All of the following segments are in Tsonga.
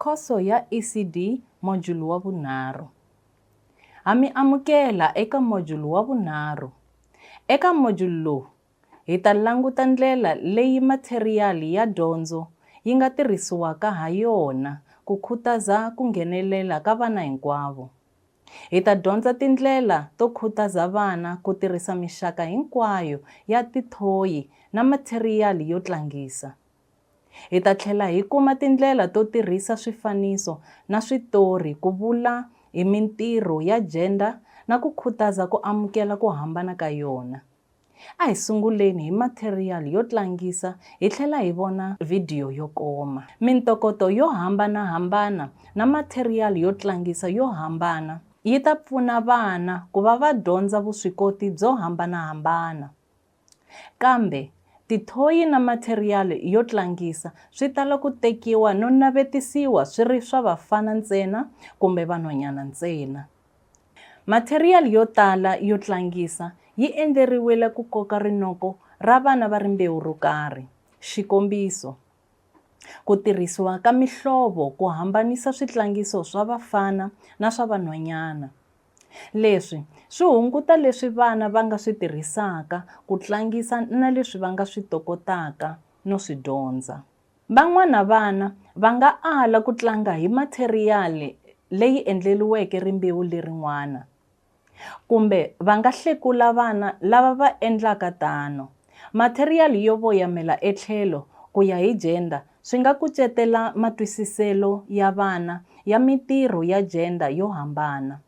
khoso ya ECD module wa vunharhu. Ha mi amukela eka module wa vunharhu. Eka module lowu hi ta languta ndlela leyi matheriyali ya dyondzo yi nga tirhisiwaka ha yona ku khutaza ku nghenelela ka vana hinkwavo. Hi ta dyondza tindlela to khutaza vana ku tirhisa mixaka hinkwayo ya tithoyi na matheriyali yo tlangisa. Hi ta tlhela hi kuma tindlela to tirhisa swifaniso na switori ku vula hi mintirho ya gender na ku khutaza ku amukela ku hambana ka yona. A hi sunguleni hi matheriyali yo tlangisa hi tlhela hi vona video yo koma. Mintokoto yo hambanahambana na matheriyali yo tlangisa yo hambana yi ta pfuna vana ku va dyondza vuswikoti byo hambanahambana. Kambe tithoyi na matheriyali yo tlangisa swi tala ku tekiwa no navetisiwa swi ri swa vafana ntsena kumbe vanhwanyana ntsena. Matheriyali yo tala yo tlangisa yi endleriwile ku koka rinoko ra vana va rimbewu ro karhi. Xikombiso, ku tirhisiwa ka mihlovo ku hambanisa switlangiso swa vafana na swa vanhwanyana. Leswi swi hunguta leswi vana va nga swi tirhisaka ku tlangisa na leswi va nga swi tokotaka no swi dyondza. Van'wana vana va nga ala ku tlanga hi matheriyali leyi endleriweke rimbewu lerin'wana. Kumbe va nga hlekula vana lava va endlaka tano. Matheriyali yo voyamela etlhelo ku ya hi gender swi nga kucetela matwisiselo ya vana ya mintirho ya gender yo hambana.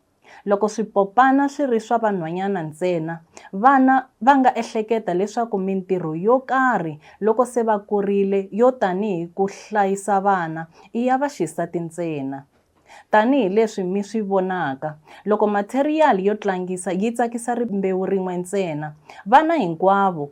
Loko swipopana swi ri swa vanhwanyana ntsena, vana va nga ehleketa leswaku mintirho yo karhi loko se va kurile yo tanihi ku hlayisa vana i ya vaxisati ntsena. Tanihi leswi mi swi vonaka, loko matheriyali yo tlangisa yi tsakisa rimbewu rin'we ntsena, vana hinkwavo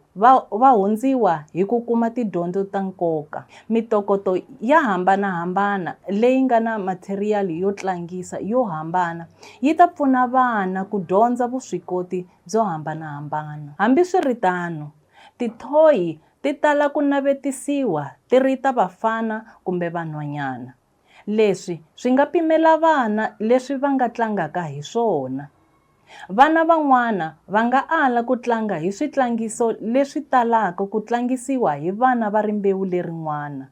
va hundziwa hi ku kuma tidyondzo ta nkoka. Mitokoto ya hambanahambana leyi nga na matheriyali yo tlangisa yo hambana yi ta pfuna vana ku dyondza vuswikoti byo hambanahambana. Hambiswiritano, tithoyi ti tala ku navetisiwa ti ri ta vafana kumbe vanhwanyana. Leswi swi nga pimela vana leswi va nga tlangaka hi swona. Vana van'wana va nga ala ku tlanga hi switlangiso leswi talaka ku tlangisiwa hi vana va rimbewu lerin'wana.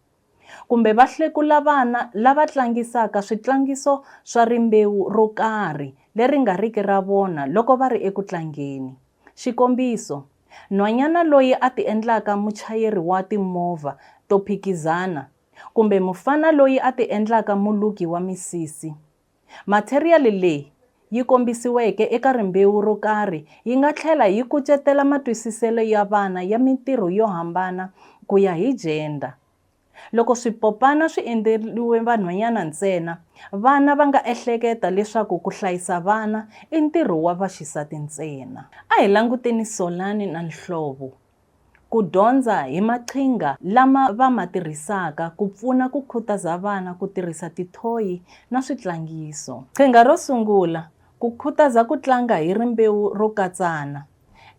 Kumbe va hlekula vana lava tlangisaka switlangiso swa rimbewu ro karhi leri nga riki ra vona loko va ri eku tlangeni. Xikombiso, nhwanyana loyi a ti endlaka muchayeri wa timovha to phikizana, kumbe mufana loyi a ti endlaka muluki wa misisi. Matheriyali leyi yi kombisiweke eka rimbewu ro karhi yi nga tlhela yi kucetela matwisiselo ya vana ya mintirho yo hambana ku ya hi gender. Loko swipopana swi endleriwe vanhwanyana ntsena, vana va nga ehleketa leswaku ku hlayisa vana i ntirho wa vaxisati ntsena. A hi languteni Solani na Nhlovo ku dyondza hi maqhinga lama va ma tirhisaka ku pfuna ku khutaza vana ku tirhisa tithoyi na switlangiso. Qhinga ro sungula, ku khutaza ku tlanga hi rimbewu ro katsana.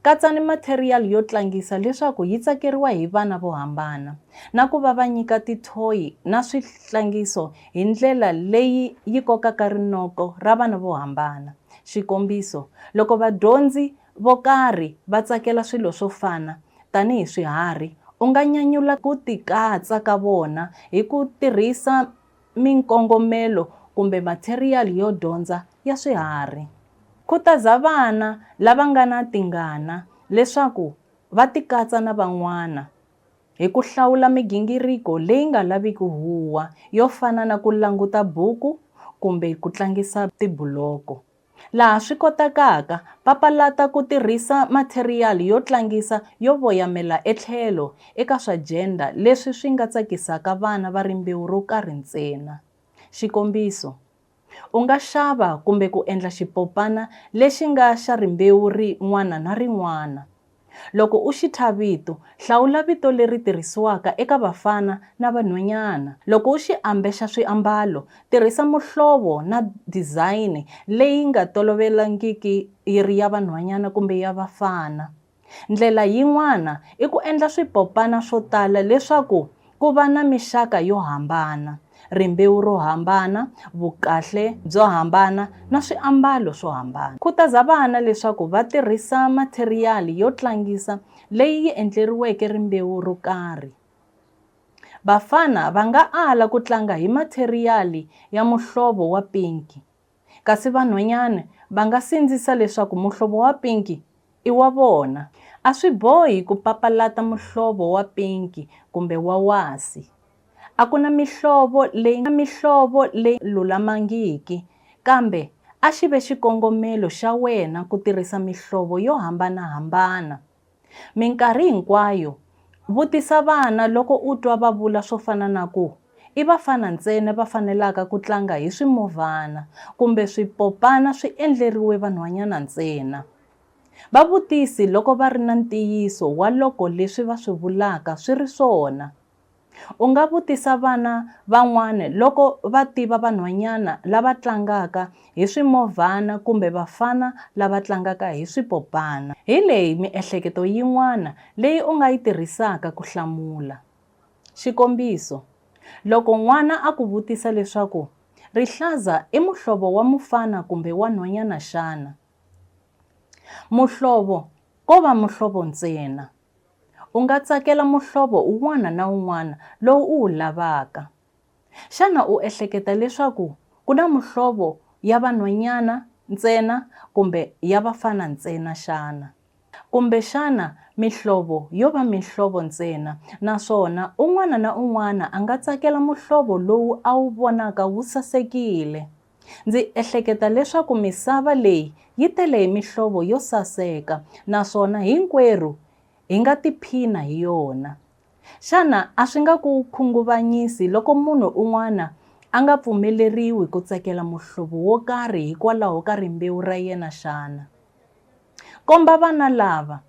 Katsani matheriyali yo tlangisa leswaku yi tsakeriwa hi vana vo hambana, na ku va nyika tithoyi na switlangiso hi ndlela leyi yi kokaka rinoko ra vana vo hambana. Xikombiso, loko vadyondzi vo karhi va tsakela swilo swo fana tanihi swiharhi, u nga nyanyula ku tikatsa ka vona hi ku tirhisa mikongomelo kumbe matheriyali yo dyondza ya swiharhi. Khutaza vana lava nga na tingana leswaku va tikatsa na van'wana hi ku hlawula migingiriko leyi nga laviki huwa yo fana na ku languta buku kumbe ku tlangisa tibuloko. Laha swi kotakaka, papalata ku tirhisa matheriyali yo tlangisa yo voyamela etlhelo eka swa gender leswi swi nga tsakisaka vana va rimbewu ro karhi ntsena. Xikombiso, u nga xava kumbe ku endla xipopana lexi nga xa rimbewu rin'wana na rin'wana. Loko u xi thya vito, hlawula vito leri tirhisiwaka eka vafana na vanhwanyana. Loko u xi ambexa swiambalo, tirhisa muhlovo na design leyi nga tolovelangiki yi ri ya vanhwanyana kumbe ya vafana. Ndlela yin'wana i ku endla swipopana swo tala leswaku ku va na mixaka yo hambana. rimbewu ro hambana, vukahle byo hambana na swiambalo swo hambana. Khutaza vana leswaku va tirhisa matheriyali yo tlangisa leyi yi endleriweke rimbewu ro karhi. Vafana va nga ala ku tlanga hi matheriyali ya muhlovo wa pinki, kasi vanhwanyana va nga sindzisa leswaku muhlovo wa pinki i wa vona. A swi bohi ku papalata muhlovo wa pinki kumbe wa wasi. A ku na mihlovo leyi lulamangiki, kambe a xi ve xikongomelo xa wena ku tirhisa mihlovo yo hambanahambana. Minkarhi hinkwayo vutisa vana loko u twa va vula swo fana na ku i vafana ntsena va fanelaka ku tlanga hi swimovhana kumbe swipopana swi endleriwe vanhwanyana ntsena. Va vutisi loko va ri na ntiyiso wa loko leswi va swi vulaka swi ri swona. U nga vutisa vana van'wana loko va tiva vanhwanyana lava tlangaka hi swimovhana kumbe vafana lava tlangaka hi swipopana. Hi leyi miehleketo yin'wana leyi u nga yi tirhisaka ku hlamula. Xikombiso, loko n'wana a ku vutisa leswaku rihlaza i muhlovo wa mufana kumbe wa nhwanyana xana? Muhlovo ko va muhlovo ntsena. U nga tsakela muhlovo un'wana na un'wana lowu u wu lavaka. Xana u ehleketa leswaku ku na muhlovo ya vanhwanyana ntsena kumbe ya vafana ntsena xana? Kumbe xana mihlovo yo va mihlovo ntsena, naswona un'wana na un'wana a nga tsakela muhlovo lowu a wu vonaka wu sasekile. Ndzi ehleketa leswaku misava leyi yi tele hi mihlovo yo saseka, naswona hinkwerhu hi nga tiphina hi yona. Xana a swi nga ku khunguvanyisi loko munhu un'wana a nga pfumeleriwi ku tsakela muhlovo wo karhi hikwalaho ka rimbewu ra yena xana? Komba vana lava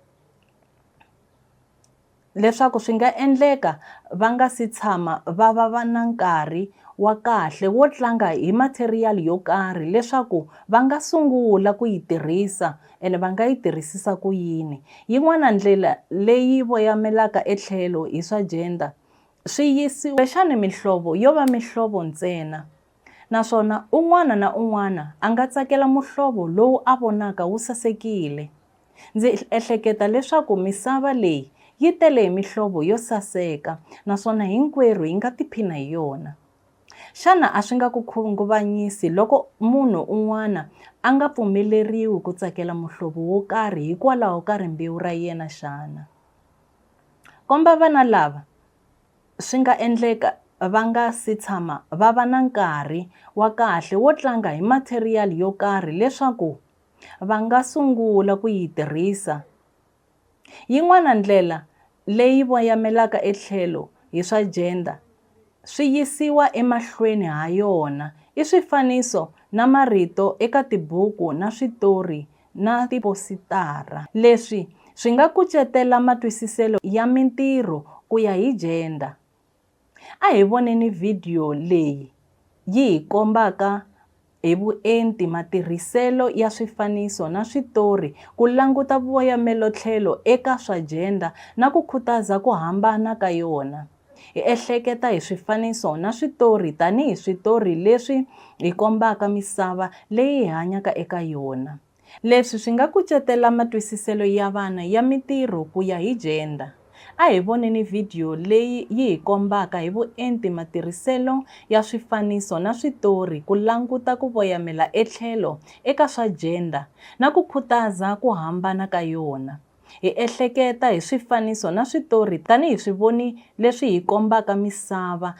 leswaku swi nga endleka va nga si tshama va va na nkarhi wa kahle wo tlanga hi matheriyali yo karhi leswaku va nga sungula ku yi tirhisa ene va nga yi tirhisisa ku yini. Yin'wana ndlela leyi voyamelaka etlhelo hi swa gender swi yisiwe xana mihlovo yo va mihlovo ntsena, naswona un'wana na un'wana a nga tsakela muhlovo lowu a vonaka wu sasekile. Ndzi ehleketa leswaku misava leyi yi tele hi mihlovo yo saseka, naswona hinkwerhu hi nga tiphina hi yona. Xana a swi nga ku khunguvanyisi loko munhu un'wana a nga pfumeleriwi ku tsakela muhlovo wo karhi hikwalaho ka rimbewu ra yena xana? Komba vana lava swi nga endleka va nga si tshama va va na nkarhi wa kahle wo tlanga hi matheriyali yo karhi leswaku va nga sungula ku yi tirhisa. Yin'wana ndlela leyi voyamelaka etlhelo hi swa gender swi yisiwa emahlweni ha yona i swifaniso na marito eka tibuku na switori na tipositara. Leswi swi nga kucetela matwisiselo ya mintirho ku ya hi gender. A hi voneni video leyi yi hi kombaka hi vuenti matirhiselo ya swifaniso na switori ku languta voyamelo tlhelo eka swa gender na ku khutaza ku hambana ka yona. Hi ehleketa hi swifaniso na switori tanihi switori leswi hi kombaka misava leyi hi hanyaka eka yona. Leswi swi nga kucetela matwisiselo ya vana ya mintirho ku ya hi gender. A hi voneni video leyi yi hi kombaka hi vuenti matirhiselo ya swifaniso na switori ku languta ku voyamela etlhelo eka swa gender na ku khutaza ku hambana ka yona. Hi ehleketa hi swifaniso na switori tanihi swivoni leswi hi kombaka misava.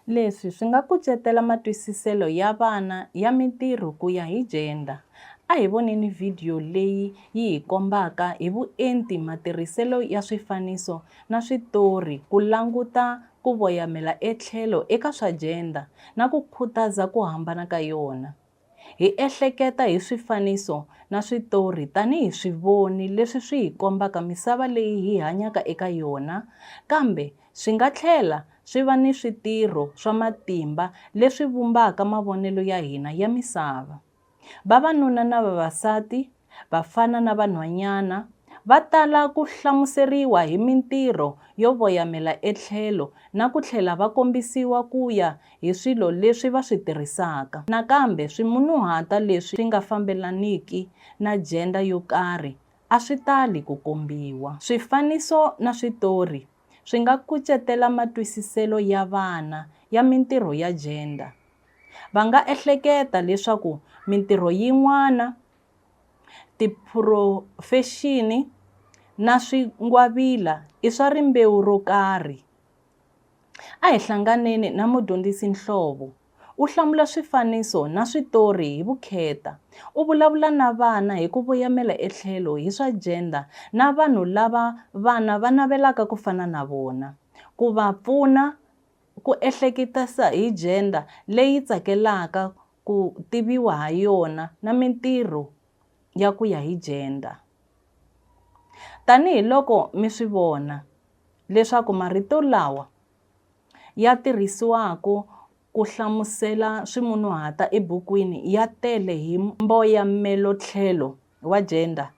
Leswi swi nga kucetela matwisiselo ya vana ya mintirho ku ya hi gender. A hi voneni video leyi yi hi kombaka hi vuenti matirhiselo ya swifaniso na switori ku languta ku voyamela etlhelo eka swa gender na ku khutaza ku hambana ka yona. Hi ehleketa hi swifaniso na switori tanihi swivoni leswi swi hi kombaka misava leyi hi hanyaka eka yona, kambe swi nga tlhela swi va ni switirho swa matimba leswi vumbaka mavonelo ya hina ya misava. Vavanuna na vavasati, vafana na vanhwanyana, va tala ku hlamuseriwa hi mintirho yo voyamela etlhelo na ku tlhela va kombisiwa ku ya hi swilo leswi va swi tirhisaka. Nakambe swimunuhata leswi swi nga fambelaniki na gender yo karhi a swi tali ku kombiwa. Swifaniso na switori swi nga kucetela matwisiselo ya vana ya mintirho ya gender. Va nga ehleketa leswaku mintirho yin'wana, tiphurofexini na swingwavila i swa rimbewu ro karhi. A hi hlanganeni na mudyondzisi Nhlovo, u hlamula swifaniso na switori hi vukheta. U vulavula na vana hi ku voyamela etlhelo hi swa gender na vanhu lava vana va navelaka ku fana na vona, ku va pfuna ku ehleketisa hi gender leyi tsakelaka ku tiviwa ha yona na mintirho ya ku ya hi gender. Tanihi loko mi swi vona leswaku marito lawa ya tirhisiwaka ku hlamusela swimunuhata ebukwini ya tele hi mboyamelotlhelo wa gender,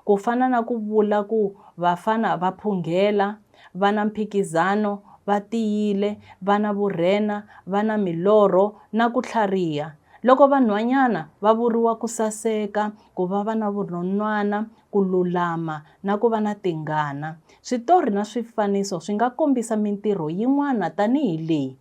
ku fana na ku vula ku vafana va phungela, vana mphikizano, va tiyile, vana vurhena, vana milorho na ku tlhariha. Loko vanhwanyana va vuriwa ku saseka, ku va vana vurhon'wana, ku lulama na ku va na tingana. Switori na swifaniso swi nga kombisa mintirho yin'wana tanihi leyi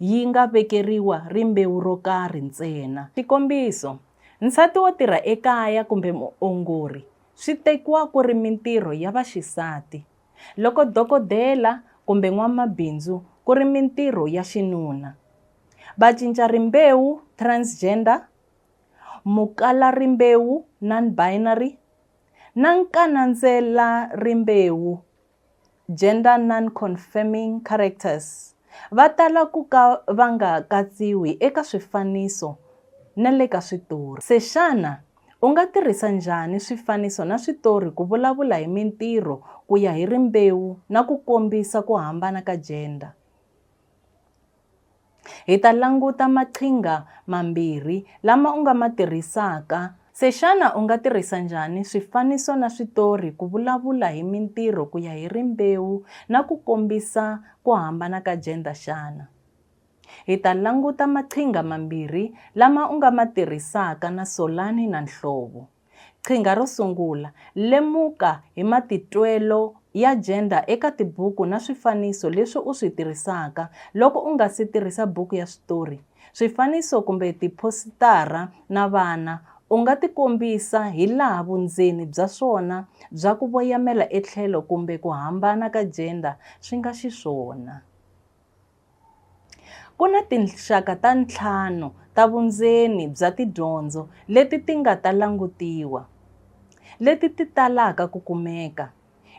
yi nga vekeriwa rimbewu ro karhi ntsena. Xikombiso, nsati wo tirha ekaya kumbe muongori swi tekiwa ku ri mintirho ya vaxisati, loko dokodela kumbe n'wamabindzu ku ri mintirho ya xinuna. Vacinca rimbewu transgender, mukala rimbewu non-binary na nkanandzela rimbewu gender non-confirming characters va tala ku ka va nga katsiwi eka swifaniso na le ka switori. Se xana u nga tirhisa njhani swifaniso na switori ku vulavula hi mintirho ku ya hi rimbewu na ku kombisa ku hambana ka gender? Hi ta languta maqhinga mambirhi lama u nga ma tirhisaka. Se xana u nga tirhisa njhani swifaniso na switori ku vulavula hi mintirho ku ya hi rimbewu na ku kombisa ku hambana ka gender xana? Hi ta languta maqhinga mambirhi lama u nga ma tirhisaka na Solani na Nhlovo. Qhinga ro sungula, lemuka hi matitwelo ya gender eka tibuku na swifaniso leswi u swi tirhisaka loko u nga si tirhisa buku ya switori. Swifaniso kumbe tipositara na vana u nga ti kombisa hi laha vundzeni bya swona bya ku voyamela etlhelo kumbe ku hambana ka gender swi nga xiswona. Ku na tinxaka ta 5 ta vundzeni bya tidyondzo leti ti nga ta langutiwa, leti ti talaka ku kumeka.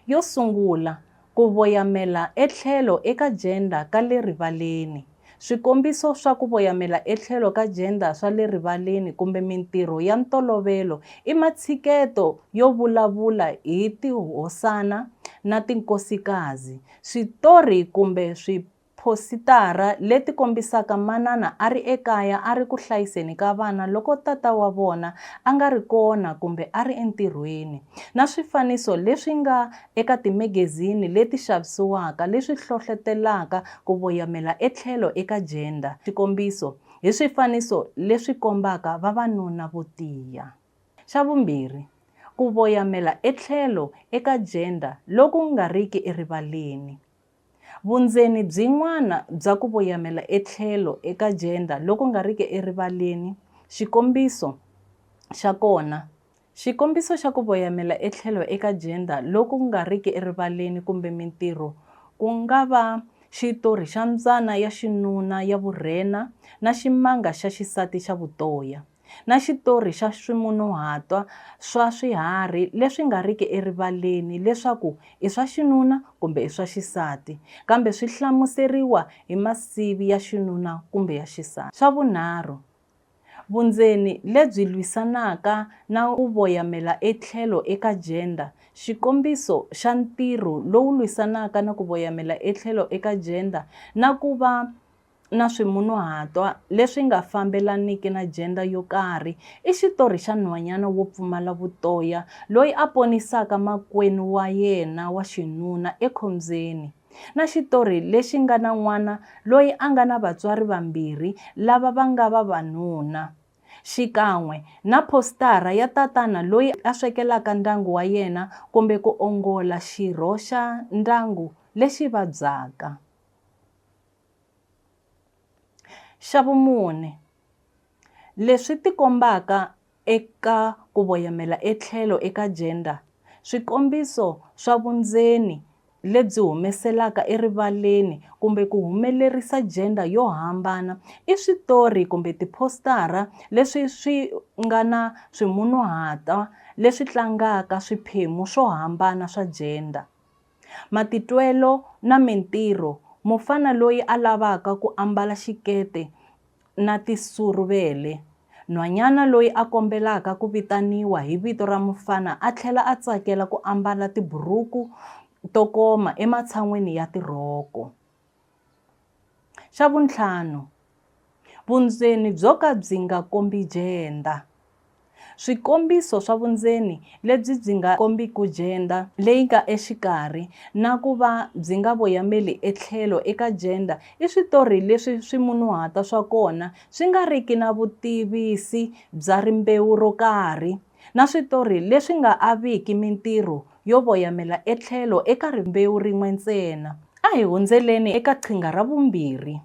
Yo sungula, ku voyamela etlhelo eka gender ka le rivaleni. Swikombiso swa ku voyamela etlhelo ka gender swa le rivaleni kumbe mintirho ya ntolovelo i matshiketo yo vulavula hi tihosana na tinkosikazi, switori kumbe swipositara leti kombisaka manana a ri ekaya a ri ku hlayiseni ka vana loko tata wa vona a nga ri kona kumbe a ri entirhweni, na swifaniso leswi nga eka timegezini leti xavisiwaka leswi hlohlotelaka ku voyamela etlhelo eka gender. Xikombiso hi swifaniso leswi kombaka vavanuna vo tiya. Xa vumbirhi, ku voyamela etlhelo eka gender loku nga riki erivaleni. Vundzeni byin'wana bya ku voyamela etlhelo eka gender loku nga riki erivaleni. Xikombiso xa kona, xikombiso xa ku voyamela etlhelo eka gender loku nga riki erivaleni kumbe mintirho ku nga va xitori xa mbyana ya xinuna ya vurhena na ximanga xa xisati xa vutoya, na xitori xa swimunuhatwa swa swiharhi leswi nga riki erivaleni leswaku i swa xinuna kumbe i swa xisati, kambe swi hlamuseriwa hi masivi ya xinuna kumbe ya xisati. Xa vunharhu, vundzeni lebyi lwisanaka na ku voyamela etlhelo eka gender. Xikombiso xa ntirho lowu lwisanaka na ku voyamela etlhelo eka gender na ku va na swimunhuhatwa leswi nga fambelaniki na gender yo karhi i xitori xa nhwanyana wo pfumala vutoya loyi a ponisaka makwenu wa yena wa xinuna ekhombyeni, na xitori lexi nga na n'wana loyi a nga na vatswari vambirhi lava va nga vavanuna, xikan'we na postara ya tatana loyi a swekelaka ndyangu wa yena kumbe ku ongola xirho xa ndyangu lexi vabyaka. Xa vumune, leswi tikombaka eka ku voyamela etlhelo eka gender, swikombiso swa vundzeni lebyi humeselaka erivaleni kumbe ku humelerisa gender yo hambana i switori kumbe tipostara leswi swi nga na swimunhuhatwa leswi tlangaka swiphemu swo hambana swa gender. Matitwelo na mintirho, mufana loyi a lavaka ku ambala xikete na tisuruvele, nhwanyana loyi a kombelaka ku vitaniwa hi vito ra mufana a tlhela a tsakela ku ambala tiburuku to koma ematshan'weni ya tirhoko. Xa vuntlhanu, vundzeni byo ka byi nga kombi gender, swikombiso swa vundzeni lebyi byi nga kombiki gender leyi nga exikarhi na ku va byi nga voyameli etlhelo eka gender i switori leswi swimunhuhatwa swa kona swi nga riki na vutivisi bya rimbewu ro karhi, na switori leswi nga aviki mintirho yo voyamela etlhelo eka rimbewu rin'we ntsena. A hi hundzeleni eka qhinga ra vumbirhi.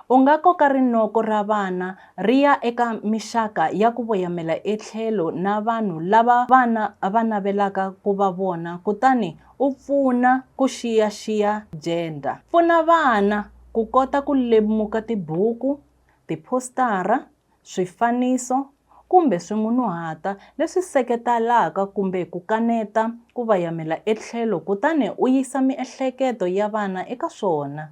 U nga koka rinoko ra vana ri ya eka mixaka ya ku voyamela etlhelo na vanhu lava vana va navelaka ku va vona kutani u pfuna ku xiyaxiya gender. Pfuna vana ku kota ku lemuka tibuku, tipostara, swifaniso kumbe swimunhuhatwa leswi seketelaka kumbe ku kaneta ku voyamela etlhelo kutani u yisa miehleketo ya vana eka swona.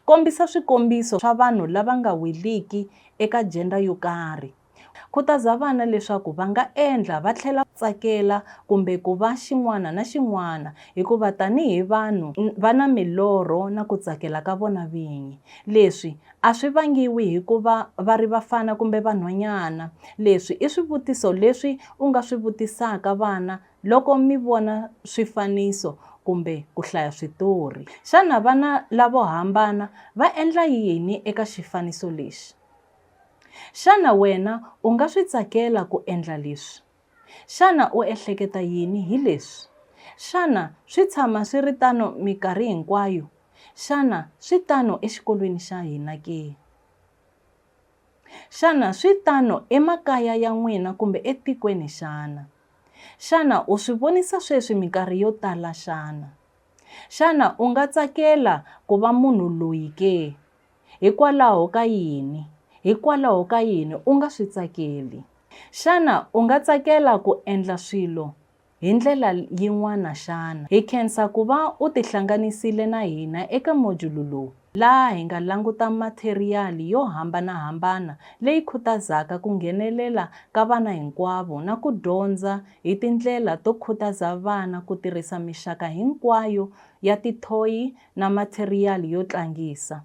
Kombisa swikombiso swa vanhu lava nga wiliki eka gender yo karhi. Khutaza vana leswaku va nga endla va tlhela tsakela kumbe ku va xin'wana na xin'wana hikuva tanihi vanhu va na milorho na ku tsakela ka vona vinyi. Leswi a swi vangiwi hikuva va ri vafana kumbe vanhwanyana. Leswi i swivutiso leswi u nga swi vutisaka vana loko mi vona swifaniso kumbe ku hlaya switori. Xana vana lavo hambana va endla yini eka xifaniso lexi? Xana wena u nga swi tsakela ku endla leswi? Xana u ehleketa yini hi leswi? Xana swi tshama swi ri tano mikarhi hinkwayo? Xana swi tano exikolweni xa hina ke? Xana swi tano emakaya ya n'wina kumbe etikweni xana? Xana u swi vonisa sweswi mikarhi yo tala xana? Xana u nga tsakela ku va munhu loyi ke? Hikwalaho ka yini? Hikwalaho ka yini u nga swi tsakeli? Xana u nga tsakela ku endla swilo hi ndlela yin'wana xana? Hi khensa ku va u tihlanganisile na hina eka modyulu lowu, laha hi nga languta matheriyali yo hambanahambana leyi khutazaka ku nghenelela ka vana hinkwavo na ku dyondza hi tindlela to khutaza vana ku tirhisa mixaka hinkwayo ya tithoyi na matheriyali yo tlangisa.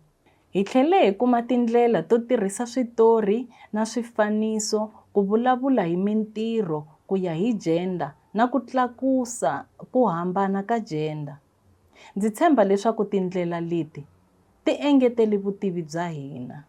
Hi tlhele hi kuma tindlela to tirhisa switori na swifaniso ku vulavula hi mintirho ku ya hi gender na ku tlakusa ku hambana ka gender. Ndzi tshemba leswaku tindlela leti ti engetele vutivi bya hina.